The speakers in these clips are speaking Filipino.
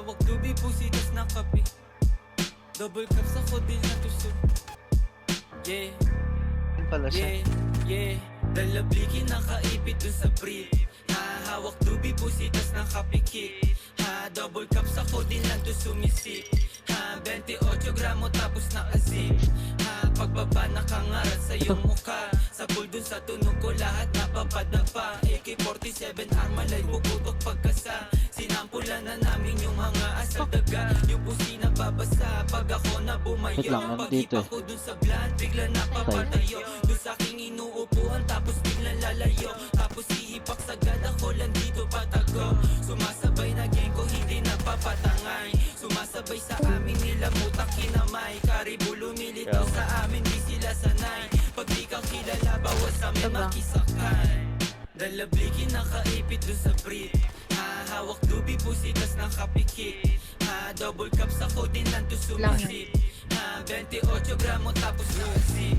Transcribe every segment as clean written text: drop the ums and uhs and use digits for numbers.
hawak tubi, pusitas na kape. Double cups ako din na tuso. Yeah, Pala siya. yeah Dalabliki nakaipit dun sa brief. Hawak tubi, pusitas na kapikik. Double cups ako din lang to sumisip. 28 gramo tapos nakazip. Pagbaba nakangarat sa iyong mukha. Sa pool dun sa tunog ko lahat napapadapa. AK-47 armalay bukutok pagkasa. Sinampulan na namin yung mga asal daga. Yung pusi na babasa pag ako na bumayo. Wait lang, Yung nandito pag-hipa ko dun sa bland bigla napapatayo. Dun sa aking inuupuan tapos biglang lalayo. Tapos hihipak sagad ako lang dito patago. Sumasabay na gang ko hindi napapatangay. Sumasabay sa amin nila mutak kinamay. Karibu lumilitaw sa amin di sila sanay. Pag di kang kilala bawas amin makisakay. Dalabliki nakaipit dun sa brief. Hawak tubi pusitas nakapikit. Double cups ako din lang to sumisip. 28 gramo tapos nakazip.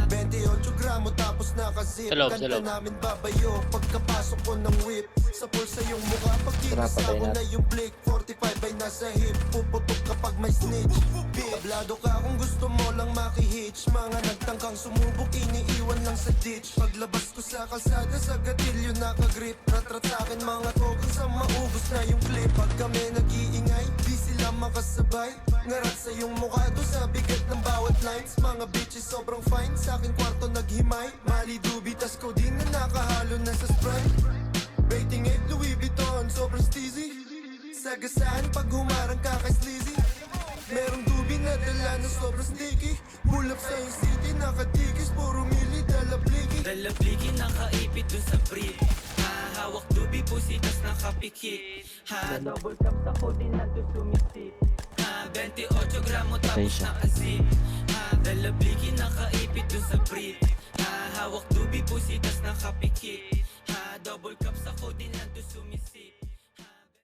28 gramo tapos nakazip. Kanta namin babayo pagkapasok ko ng whip. Sa pulsa yung mukha pag kinasa ko na yung blick. 45 ay nasa hip, puputok kapag may snitch. Tablado ka kung gusto mo lang makihitch. Mga nagtangkang sumubok iniiwan lang sa ditch. Paglabas ko sa kalsada sa gatilyo nakagrip. Ratrat sa'kin mga token sa maubos na yung clip. Pag kami nag-iingay, di sila makasabay. Ngarat sa yung mukha do sa bigat ng bawat lines. Mga bitches sobrang fine, sa aking kwarto naghimay. Mali dubi tas codeine na nakahalo na sa Sprite. Rating 8 Louis Vuitton, sobrang steezy. Sagasaan pag humarang ka kay sleazy. Merong dubi na dala na sobrang sticky. Pull up sa yung city, nakatikis, puro mili, dalabliki. Dalabliki nakaipit dun sa brief. Hawak tubi, pusitas nakapikit. Double cups ako din lang to sumisip. 28 gramo tapos nakazip. Dalabliki nakaipit dun sa brief. Hawak tubi, pusitas nakapikit.